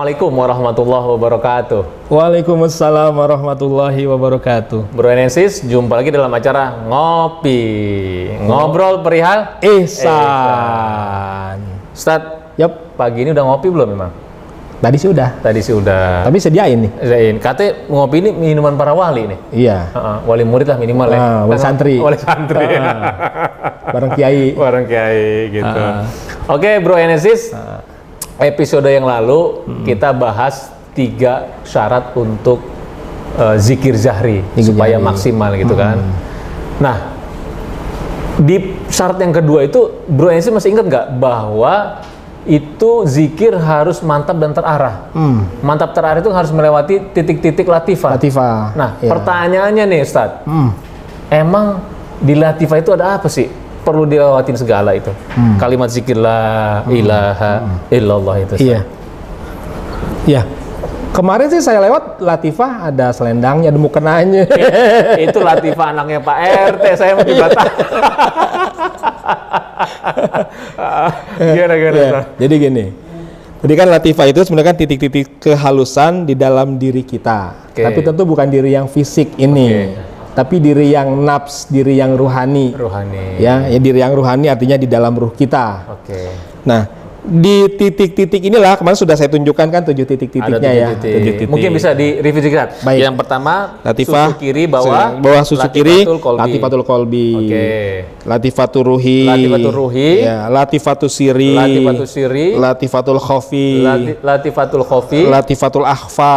Assalamualaikum warahmatullahi wabarakatuh. Waalaikumsalam warahmatullahi wabarakatuh. Bro Enesis, jumpa lagi dalam acara Ngopi. Ngobrol perihal Ihsan. Ustadz, Yap, pagi ini udah ngopi belum memang? tadi sih udah. Tadi sih udah. Tapi sediain nih. Zain, katanya ngopi ini minuman para wali nih. Iya. Wali murid lah minimal ya. Wali santri. Wali santri. Bareng kiai. Bareng kiai gitu. Oke, Bro Enesis. Episode yang lalu kita bahas 3 syarat untuk zikir jahri supaya maksimal gitu kan. Nah, di syarat yang kedua itu Bro Enesis masih ingat nggak bahwa itu zikir harus mantap dan terarah. Mantap terarah itu harus melewati titik-titik latifah. Nah, pertanyaannya nih Ustadz, emang di latifah itu ada apa sih? Perlu dilewatin segala itu. Kalimat zikir la ilaha illallah itu. Iya. Iya. Kemarin sih saya lewat latifah ada selendangnya, ada mukenanya. Itu latifah anaknya Pak RT, saya mau juga Gimana? Ya, jadi gini. Jadi kan latifah itu sebenarnya kan titik-titik kehalusan di dalam diri kita. Tapi tentu bukan diri yang fisik ini. Tapi diri yang nafs, diri yang ruhani. Ya, diri yang ruhani artinya di dalam ruh kita. Nah, di titik-titik inilah kemarin sudah saya tunjukkan kan 7 titik-titiknya ya. 7 titik. Mungkin bisa di-review sedikit. Yang pertama, latifah susu kiri bawah susu kiri, latifatul kolbi. Latifatul ruhi. Ya, latifatul siri. Latifatul khofi. Latifatul khofi. Latifatul akhfa.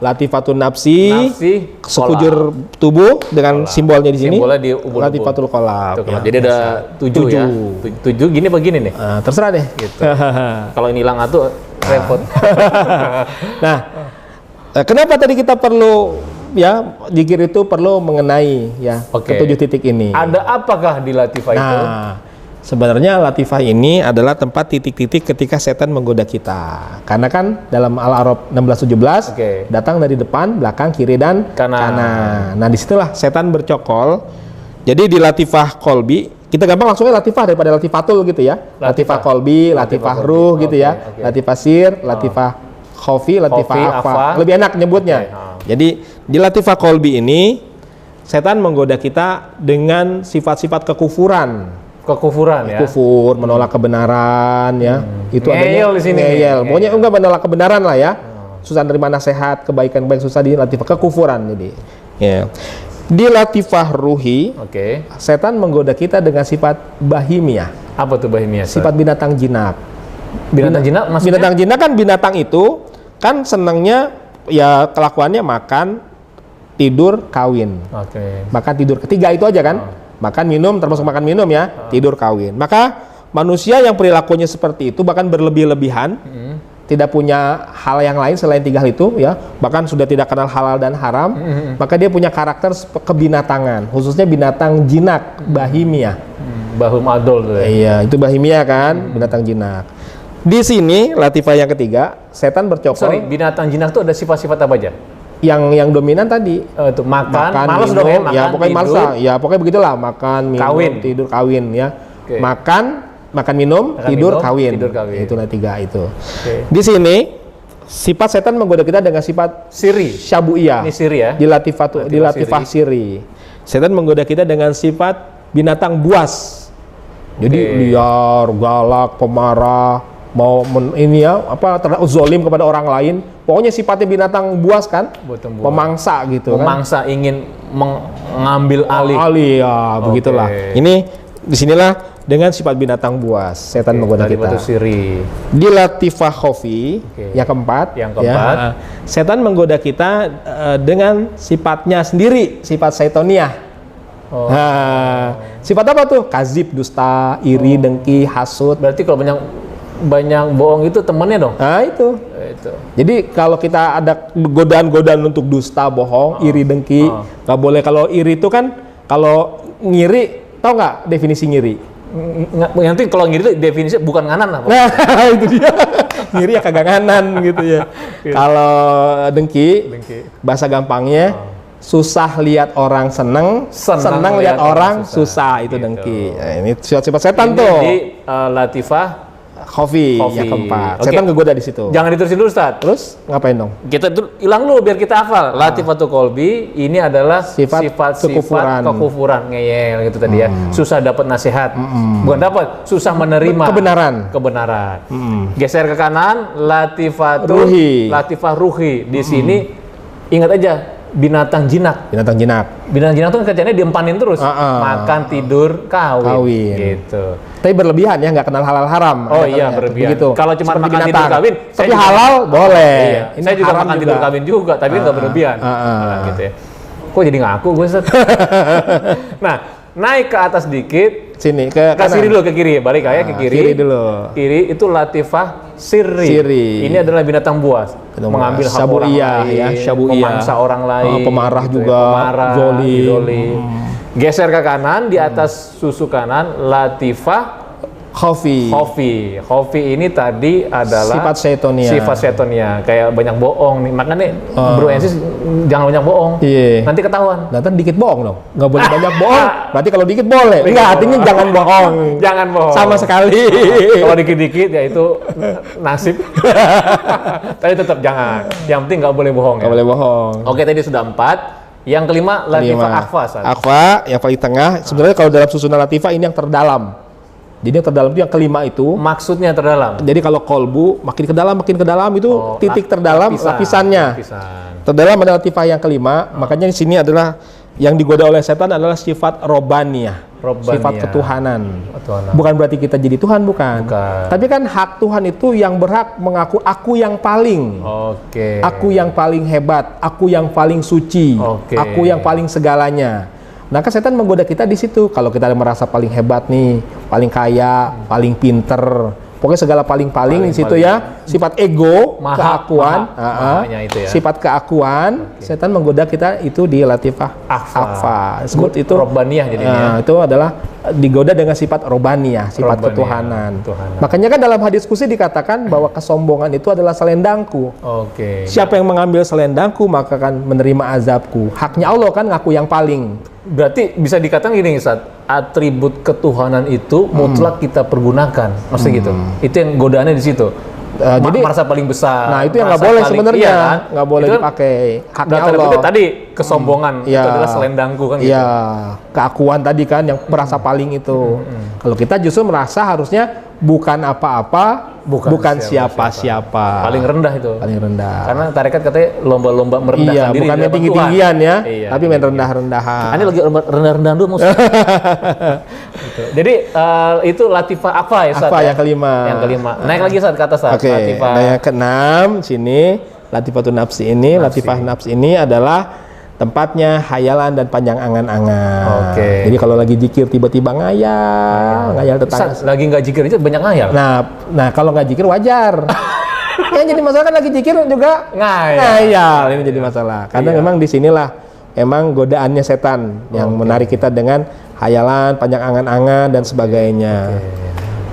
Latifatul nafsi. Sekujur tubuh dengan simbolnya di sini. Simbolnya di ubun-ubun. Latifatul kolab. Ya. Jadi ada 7 ya. 7 gini begini nih. Terserah deh. Gitu. Kalau ini hilang atuh repot. Nah, kenapa tadi kita perlu ya zikir itu perlu mengenai ya ke-7 titik ini? Ada apakah di latifah itu? Sebenarnya latifah ini adalah tempat titik-titik ketika setan menggoda kita. Karena kan dalam Al-A'raf 16-17 datang dari depan, belakang, kiri dan kanan. Nah, disitulah setan bercokol. Jadi di latifah kolbi kita gampang langsungnya latifah daripada latifatul gitu ya. Latifah kolbi, latifah ruh gitu ya. Latifah sir, latifah khofi, latifah afa. Lebih enak nyebutnya. Jadi di latifah kolbi ini setan menggoda kita dengan sifat-sifat kekufuran. Ya. Kufur, menolak kebenaran ya. Itu adanya di sini. Pokoknya enggak menolak kebenaran lah ya. Susah nerima nasihat, kebaikan baik susah di latifah kekufuran jadi. Ya. Di latifah ruhi, setan menggoda kita dengan sifat bahimiyah. Apa tuh bahimiyah? Sifat binatang jinak. Binatang jinak maksudnya? Binatang jinak kan binatang itu kan senangnya ya kelakuannya makan, tidur, kawin. Makan, tidur, ketiga itu aja kan. Makan, minum, termasuk makan, minum ya. Tidur, kawin. Maka manusia yang perilakunya seperti itu bahkan berlebih-lebihan. Tidak punya hal yang lain selain 3 hal itu ya, bahkan sudah tidak kenal halal dan haram, maka dia punya karakter kebinatangan, khususnya binatang jinak, bahimiyah. Bahum adol tuh ya. Iya, itu bahimiyah kan, binatang jinak. Di sini latifah yang ketiga, setan bercokol. Binatang jinak tuh ada sifat-sifat apa aja? Yang dominan tadi itu makan malas dong ya, makan, ya pokoknya malas ya, pokoknya begitulah, makan, minum, kawin. Tidur, kawin ya. Makan, minum, tidur, kawin. Itulah 3 itu. Di sini sifat setan menggoda kita dengan sifat siri, syabuiyah. Ini siri ya. Di latifah siri. Setan menggoda kita dengan sifat binatang buas. Jadi liar, galak, pemarah, mau zolim kepada orang lain. Pokoknya sifatnya binatang buas kan? Pemangsa gitu kan. Pemangsa ingin mengambil alih. Ya, begitulah. Ini disinilah dengan sifat binatang buas setan menggoda kita. Di latifah khofi yang keempat, ya, setan menggoda kita dengan sifatnya sendiri, sifat syaitoniah. Sifat apa tuh? Kazib, dusta, iri, dengki, hasud. Berarti kalau banyak bohong itu temennya dong? Nah itu. Jadi kalau kita ada godaan-godaan untuk dusta, bohong, iri, dengki, nggak boleh. Kalau iri itu kan, kalau ngiri, tahu nggak definisi ngiri? Nanti kalau ngiri itu definisinya bukan nganan lah. Nah, itu dia. Ngiri ya kagak nganan gitu ya. Kalau dengki, bahasa gampangnya susah lihat orang seneng lihat orang susah, itu dengki. Nah, ini sifat setan tuh. Di latifah Khofi yang keempat. Setan ngegoda di situ. Jangan diterusin dulu, Ustaz. Terus ngapain dong? Kita hilang dulu biar kita hafal. Latifatul qalbi ini adalah sifat kekufuran, ngeyel gitu tadi ya. Susah dapat nasihat. Bukan dapat, susah menerima kebenaran. Geser ke kanan, latifah ruhi. Di sini ingat aja binatang jinak. Binatang jinak tuh kerjanya diempanin terus. Makan, tidur, kawin. Gitu. Tapi berlebihan ya, nggak kenal halal haram. Oh iya, berlebihan. Begitu. Kalau cuma makan, tidur, kawin, tapi halal boleh. Iya. Saya juga makan, tidur, kawin juga, tapi nggak berlebihan. Gitu ya. Kok jadi ngaku gue, Ustaz? Nah, naik ke atas dikit. Sini ke kiri dulu, ke kiri. Balik kayak ke kiri. Kiri dulu. Kiri itu latifah sirri. Ini adalah binatang buas. Mengambil hak orang lain, memangsa orang lain. Pemarah gitu juga. Zolim. Geser ke kanan, di atas susu kanan, latifah Khofi ini tadi adalah sifat setonia, kayak banyak bohong nih. Makanya Bro Ensis jangan banyak bohong. Nanti ketahuan. Nanti dikit bohong dong. Nggak boleh banyak bohong. Berarti kalau dikit boleh. Enggak, artinya jangan bohong. Jangan bohong. Sama sekali. Kalau dikit-dikit ya itu nasib. Tapi tetap jangan. Yang penting nggak boleh bohong. Nggak boleh bohong. Oke, tadi sudah 4. Yang kelima, latifah akhfa. Akhfa yang paling tengah. Sebenarnya kalau dalam susunan latifah ini yang terdalam. Jadi yang terdalam itu yang kelima itu. Maksudnya terdalam? Jadi kalau kolbu makin ke dalam itu titik terdalam lapisannya. Terdalam adalah latifah yang kelima. Makanya di sini adalah yang digoda oleh setan adalah sifat robaniyah. Sifat ketuhanan. Bukan berarti kita jadi Tuhan, bukan. Tapi kan hak Tuhan itu yang berhak mengaku aku yang paling. Aku yang paling hebat, aku yang paling suci, aku yang paling segalanya. Nah, kan setan menggoda kita di situ. Kalau kita merasa paling hebat nih, paling kaya, paling pinter, pokoknya segala paling di situ ya. Sifat ego, keakuan, sifat keakuan, setan menggoda kita itu di latifah akhfa. Sebut itu robaniyah jadinya. Itu adalah digoda dengan sifat robaniyah, sifat ketuhanan. Makanya kan dalam hadis qudsi dikatakan bahwa kesombongan itu adalah selendangku. Siapa yang mengambil selendangku maka akan menerima azabku. Haknya Allah kan ngaku yang paling. Berarti bisa dikatakan gini, Ustaz, atribut ketuhanan itu mutlak kita pergunakan, maksudnya gitu. Itu yang godaannya di situ. Jadi merasa paling besar. Nah, itu yang nggak boleh sebenarnya, nggak boleh dipakai. Haknya Allah. Tadi kesombongan itu adalah selendangku kan gitu. Iya, keakuan tadi kan yang merasa paling itu. Kalau kita justru merasa harusnya bukan apa-apa, bukan siapa-siapa. Paling rendah itu. Paling rendah. Karena tarekat katanya lomba-lomba merendahkan diri. Bukan tinggi-tinggian ya, tapi main rendah-rendahan. Ini lagi rendah-rendahan dulu musuh. Gitu. Jadi itu latifah apa ya, Ustaz? Yang kelima. Naik lagi saat ke atas, Ustaz. Nah, yang keenam sini latifatun nafsi ini, latifah nafsi ini adalah tempatnya hayalan dan panjang angan-angan. Jadi kalau lagi zikir tiba-tiba ngayal tetangga. Lagi nggak zikir itu banyak ngayal. Nah kalau nggak zikir wajar. Yang jadi masalah kan lagi zikir juga ngayal. Ini jadi masalah. Karena memang disinilah emang godaannya setan yang menarik kita dengan hayalan, panjang angan-angan dan sebagainya.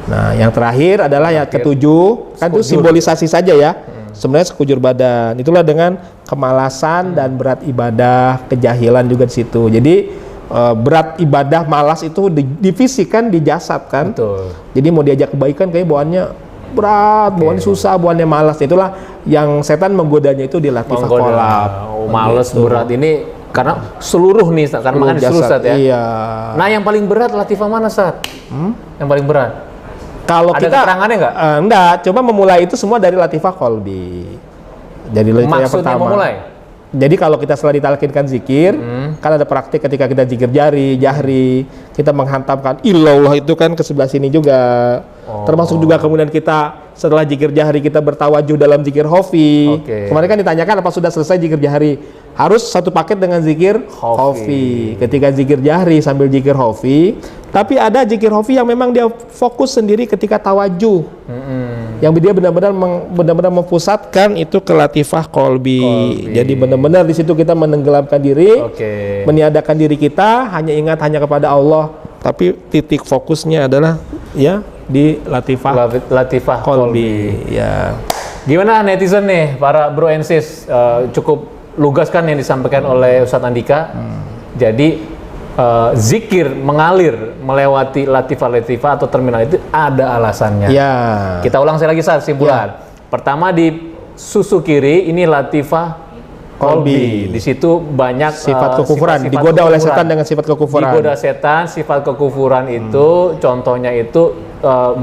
Nah yang terakhir adalah yang ketujuh, kan itu simbolisasi saja ya. Sebenarnya sekujur badan. Itulah dengan kemalasan dan berat ibadah, kejahilan juga di situ. Jadi berat ibadah, malas itu di fisik kan, di jasad kan. Jadi mau diajak kebaikan kayak bawaannya berat, bawaannya susah, bawaannya malas. Itulah yang setan menggodanya itu di latifah kolab. Malas, berat ini karena seluruh nih, karena makan seluruh Ustaz ya. Iya. Nah yang paling berat latifah mana, Ustaz? Yang paling berat? Kalau ada keterangannya nggak? Enggak, coba memulai itu semua dari latifah qalbi. Jadi latifah yang pertama. Memulai? Jadi kalau kita setelah ditalkinkan zikir, kan ada praktik ketika kita zikir jahri, kita menghantamkan illallah itu kan ke sebelah sini juga. Termasuk juga kemudian kita setelah zikir jahri kita bertawajuh dalam zikir khofi. Kemarin kan ditanyakan apa sudah selesai zikir jahri? Harus satu paket dengan zikir khofi. Ketika zikir jahri sambil zikir khofi, tapi ada zikir khofi yang memang dia fokus sendiri ketika tawajuh. Yang dia benar-benar mempusatkan itu ke latifah qalbi. Jadi benar-benar di situ kita menenggelamkan diri, meniadakan diri kita, hanya ingat hanya kepada Allah. Tapi titik fokusnya adalah ya di latifah qalbi. Ya. Gimana netizen nih, para bro and sis, cukup lugas kan yang disampaikan oleh Ustadz Andika. Jadi zikir mengalir melewati latifah atau terminal itu ada alasannya. Ya. Kita ulang sekali lagi simpulan. Pertama di susu kiri ini latifah kolbi. Di situ banyak sifat kekufuran, digoda oleh setan dengan sifat kekufuran. Digoda setan, sifat kekufuran itu contohnya itu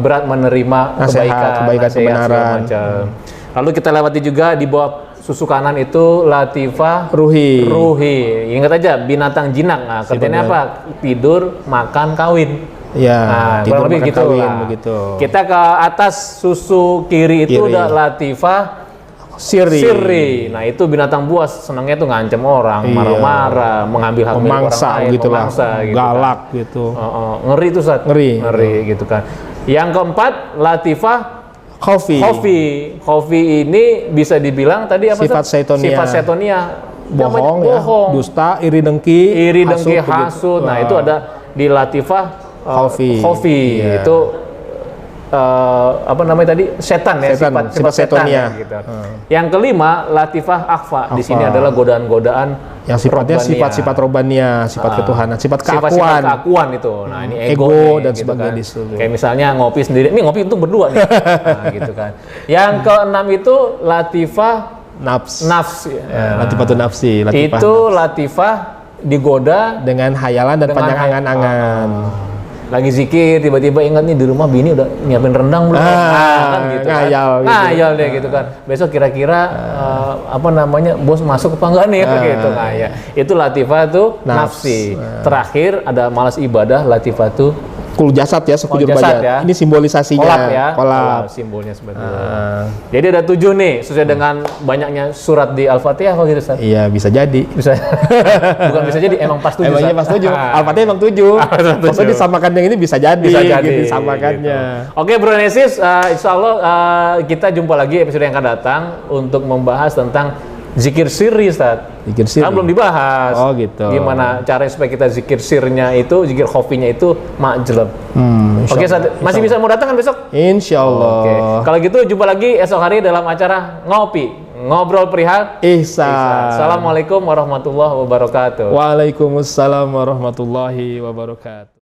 berat menerima kebaikan, kebenaran. Lalu kita lewati juga di bawah susu kanan itu latifah ruhi. Ingat aja binatang jinak. Nah, kerjanya apa? Tidur, makan, kawin. Ya, nah, kurang lebih gitu lah. Begitu. Kita ke atas susu kiri itu udah latifah sirri. Nah, itu binatang buas, senangnya tuh ngancem orang, marah-marah, mengambil hak milik orang lain, gitu memangsa, gitu galak kan. gitu. Ngeri tuh, Ustaz. Ngeri gitu kan. Yang keempat latifah Khofi ini bisa dibilang tadi apa? Sifat setonia. Bohong, dusta, iri dengki, hasut. Nah, itu ada di latifah Khofi. Yeah. Itu apa namanya tadi? Setan ya, sifat setonia. Ya, gitu. Yang kelima latifah akhfa. Di sini adalah godaan-godaan yang sifatnya sifat-sifat robaniyah, sifat ketuhanan, sifat keakuan itu. Nah, ini ego dan gitu sebagainya. Kan. Kayak misalnya ngopi sendiri, ini ngopi untuk berdua nih. Nah, gitu kan. Yang keenam itu latifah nafs. Latifatun nafsi. Itu latifah digoda dengan hayalan dan panjang angan-angan. Lagi zikir tiba-tiba ingat nih di rumah bini udah nyiapin rendang belum? Kan gitu ngayal deh gitu kan. Besok kira-kira apa namanya bos masuk apa enggak nih gitu ngayal. Itu latifah tuh nafsi. Terakhir ada malas ibadah latifah tuh kul jasad ya, sekujur badan. Ya. Ini simbolisasinya. Kolab simbolnya seperti itu. Jadi ada 7 nih sesuai dengan banyaknya surat di Al-Fatihah kalau gitu, Ustaz. Iya, bisa jadi. Bukan bisa jadi, emang pas 7. Emangnya pas 7. Al-Fatihah emang 7. Maksudnya disamakan yang ini bisa jadi gitu, disamakannya. Gitu. Oke, Bro Enesis, insyaallah kita jumpa lagi episode yang akan datang untuk membahas tentang zikir sirri, Ustaz. Zikir sirri. Kan belum dibahas. Oh, gitu. Gimana caranya supaya kita zikir sirnya itu, zikir khofinya itu majlab. Oke, Ustaz. Masih bisa mau datang kan besok? Insyaallah. Oke. Kalau gitu jumpa lagi esok hari dalam acara ngopi, ngobrol perihal ihsan. Assalamualaikum warahmatullahi wabarakatuh. Waalaikumsalam warahmatullahi wabarakatuh.